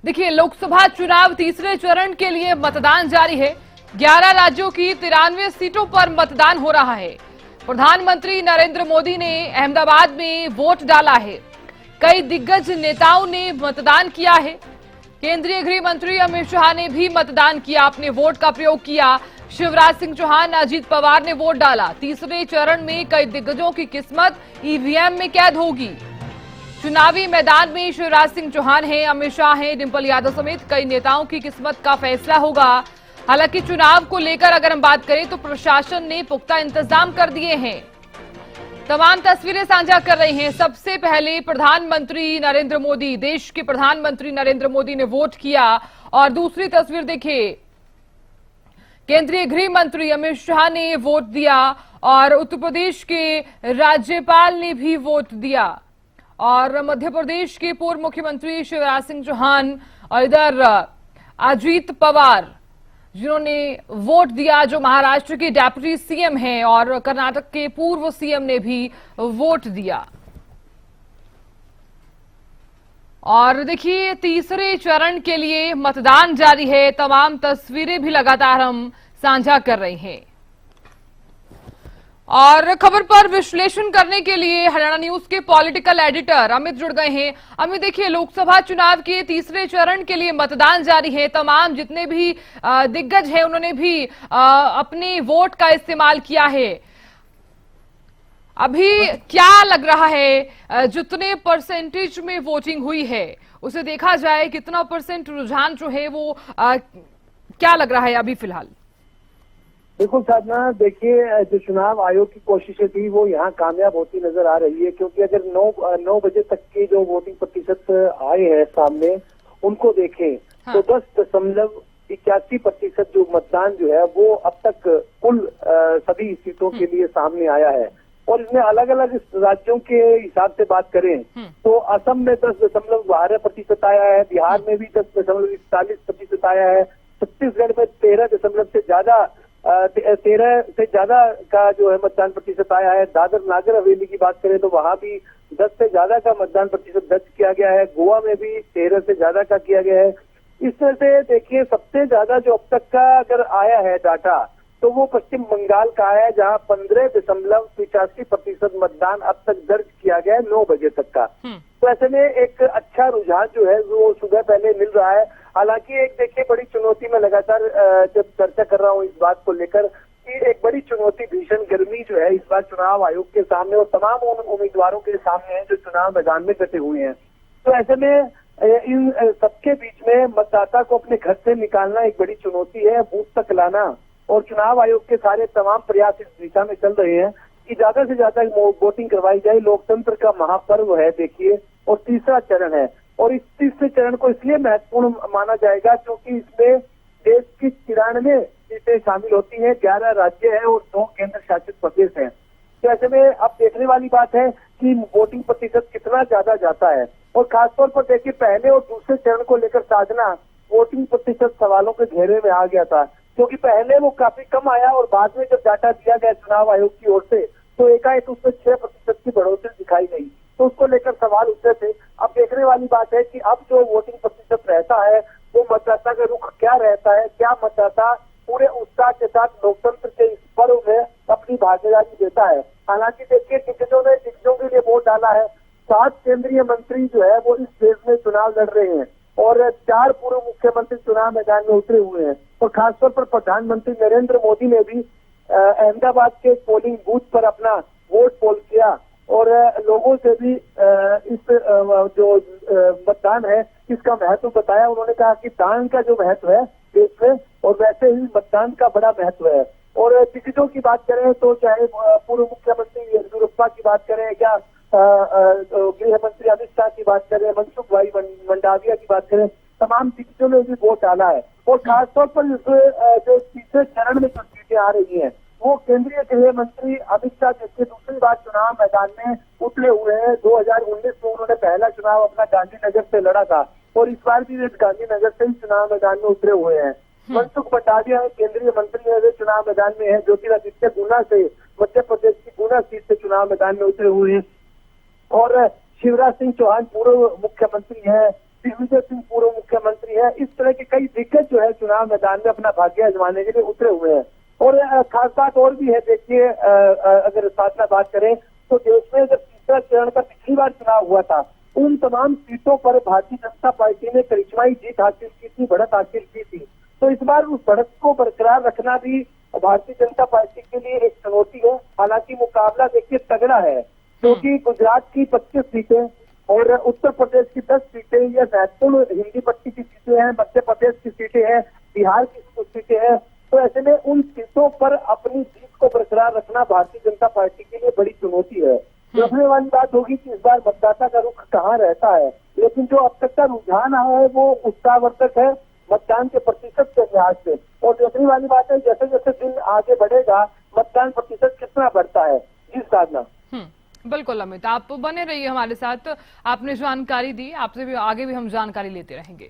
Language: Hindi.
देखिए, लोकसभा चुनाव तीसरे चरण के लिए मतदान जारी है। 11 राज्यों की 93 सीटों पर मतदान हो रहा है। प्रधानमंत्री नरेंद्र मोदी ने अहमदाबाद में वोट डाला है। कई दिग्गज नेताओं ने मतदान किया है। केंद्रीय गृह मंत्री अमित शाह ने भी मतदान किया, अपने वोट का प्रयोग किया। शिवराज सिंह चौहान, अजीत पवार ने वोट डाला। तीसरे चरण में कई दिग्गजों की किस्मत ईवीएम में कैद होगी। चुनावी मैदान में शिवराज सिंह चौहान हैं, अमित शाह हैं, डिंपल यादव समेत कई नेताओं की किस्मत का फैसला होगा। हालांकि चुनाव को लेकर अगर हम बात करें तो प्रशासन ने पुख्ता इंतजाम कर दिए हैं। तमाम तस्वीरें साझा कर रही हैं। सबसे पहले प्रधानमंत्री नरेंद्र मोदी, देश के प्रधानमंत्री नरेंद्र मोदी ने वोट किया। और दूसरी तस्वीर देखिए, केंद्रीय गृह मंत्री अमित शाह ने वोट दिया और उत्तर प्रदेश के राज्यपाल ने भी वोट दिया। और मध्य प्रदेश के पूर्व मुख्यमंत्री शिवराज सिंह चौहान और इधर अजीत पवार जिन्होंने वोट दिया, जो महाराष्ट्र के डेप्यूटी सीएम हैं, और कर्नाटक के पूर्व सीएम ने भी वोट दिया। और देखिए, तीसरे चरण के लिए मतदान जारी है। तमाम तस्वीरें भी लगातार हम साझा कर रहे हैं। और खबर पर विश्लेषण करने के लिए हरियाणा न्यूज के पॉलिटिकल एडिटर अमित जुड़ गए हैं। अमित, देखिए, लोकसभा चुनाव के तीसरे चरण के लिए मतदान जारी है। तमाम जितने भी दिग्गज हैं उन्होंने भी अपने वोट का इस्तेमाल किया है। अभी क्या लग रहा है, जितने परसेंटेज में वोटिंग हुई है उसे देखा जाए, कितना परसेंट रुझान जो है वो क्या लग रहा है अभी फिलहाल? बिल्कुल साधना, देखिए, जो चुनाव आयोग की कोशिशें थी वो यहाँ कामयाब होती नजर आ रही है, क्योंकि अगर 9 बजे तक के जो वोटिंग प्रतिशत आए हैं सामने उनको देखें तो 10.81% जो मतदान जो है वो अब तक कुल सभी सीटों के लिए सामने आया है। और इसमें अलग अलग राज्यों के हिसाब से बात करें तो असम में 10.12% आया है, बिहार में भी 10.41% आया है, छत्तीसगढ़ में 13 से ज्यादा का जो है मतदान प्रतिशत आया है। दादर नागर हवेली की बात करें तो वहां भी 10 से ज्यादा का मतदान प्रतिशत दर्ज किया गया है। गोवा में भी 13 से ज्यादा का किया गया है। इस तरह से देखिए, सबसे ज्यादा जो अब तक का अगर आया है डाटा तो वो पश्चिम बंगाल का है, जहां 15.85% मतदान अब तक दर्ज किया गया है 9 बजे तक का। तो ऐसे में एक अच्छा रुझान जो है वो सुबह पहले मिल रहा है। हालांकि एक देखिए, बड़ी चुनौती में लगातार जब चर्चा कर रहा हूँ इस बात को लेकर कि एक बड़ी चुनौती भीषण गर्मी जो है इस बार चुनाव आयोग के सामने और तमाम उन उम्मीदवारों के सामने है जो चुनाव मैदान में डटे हुए हैं। तो ऐसे में इन सबके बीच में मतदाता को अपने घर से निकालना एक बड़ी चुनौती है, बूथ तक लाना। और चुनाव आयोग के सारे तमाम प्रयास इस दिशा में चल रहे हैं कि ज्यादा से ज्यादा वोटिंग करवाई जाए। लोकतंत्र का महापर्व है देखिए, और तीसरा चरण है। और इस तीसरे चरण को इसलिए महत्वपूर्ण माना जाएगा क्योंकि इसमें देश की 93 सीटें शामिल होती हैं, 11 राज्य हैं और 2 केंद्र शासित प्रदेश हैं। तो ऐसे में अब देखने वाली बात है कि वोटिंग प्रतिशत कितना ज्यादा जाता है। और खासतौर पर देखिए, पहले और दूसरे चरण को लेकर साधना वोटिंग प्रतिशत सवालों के घेरे में आ गया था, क्योंकि पहले वो काफी कम आया और बाद में जब डाटा दिया गया चुनाव आयोग की ओर से तो एकाएक उसमें 6% की बढ़ोतरी दिखाई गई। तो उसको लेकर सवाल उठते थे। अब देखने वाली बात है कि अब जो वोटिंग प्रतिशत रहता है वो मतदाता का रुख क्या रहता है, क्या मतदाता पूरे उत्साह के साथ लोकतंत्र के इस पर्व में अपनी भागीदारी देता है। हालांकि देखिए, दिग्गजों के लिए वोट डाला है। 7 केंद्रीय मंत्री जो है वो इस फेज में चुनाव लड़ रहे हैं और 4 पूर्व मुख्यमंत्री चुनाव मैदान में उतरे हुए हैं। और खासतौर पर प्रधानमंत्री नरेंद्र मोदी ने भी अहमदाबाद के पोलिंग बूथ पर अपना वोट पोल किया और लोगों से भी इस जो मतदान है इसका महत्व बताया। उन्होंने कहा कि दान का जो महत्व है देश में, और वैसे ही मतदान का बड़ा महत्व है। और दिग्गजों की बात करें तो चाहे पूर्व मुख्यमंत्री येदियुरप्पा की बात करें या गृह मंत्री अमित शाह की बात करें, मनसुख भाई मंडाविया की बात करें, तमाम दिग्गजों ने भी वोट डाला है। और खासतौर पर जो तीसरे चरण में जो सीटें आ रही हैं वो केंद्रीय गृह मंत्री अमित शाह जैसे दूसरी बार चुनाव मैदान में उतरे हुए हैं। 2019 में उन्होंने पहला चुनाव अपना गांधीनगर से लड़ा था और इस बार भी वे गांधीनगर से ही चुनाव मैदान में उतरे हुए हैं। मनसुख मंडाविया केंद्रीय मंत्री है, वे चुनाव मैदान में है। ज्योतिरादित्य गुना से मध्य प्रदेश की गुना सीट से चुनाव मैदान में उतरे हुए हैं। और शिवराज सिंह चौहान पूर्व मुख्यमंत्री है, दिग्विजय सिंह पूर्व मुख्यमंत्री है, इस तरह के कई दिग्गज जो है चुनाव मैदान में अपना भाग्य आजमाने के लिए उतरे हुए हैं। और खास बात और भी है, देखिए अगर साथ में बात करें तो देश में जब तीसरा चरण का पिछली बार चुनाव हुआ था, उन तमाम सीटों पर भारतीय जनता पार्टी ने करिश्माई जीत हासिल की थी, बढ़त हासिल की थी। तो इस बार उस बढ़त को बरकरार रखना भी भारतीय जनता पार्टी के लिए एक चुनौती है। हालांकि मुकाबला देखिए तगड़ा है, क्योंकि गुजरात की 25 सीटें और उत्तर प्रदेश की 10 सीटें, या महत्वपूर्ण हिंदी पट्टी की सीटें हैं, मध्य प्रदेश की सीटें हैं, बिहार की कुछ सीटें हैं। तो ऐसे में उन सीटों पर अपनी जीत को बरकरार रखना भारतीय जनता पार्टी के लिए बड़ी चुनौती है। देखने वाली बात होगी कि इस बार मतदाता का रुख कहाँ रहता है, लेकिन जो अब तक का रुझान आया है वो उत्साहवर्धक है मतदान के प्रतिशत के लिहाज से। और देखने वाली बात है जैसे जैसे दिन आगे बढ़ेगा मतदान प्रतिशत कितना बढ़ता है। जी साधना। बिल्कुल अमित, आप बने रहिए हमारे साथ, आपने जानकारी दी, आपसे भी आगे भी हम जानकारी लेते रहेंगे।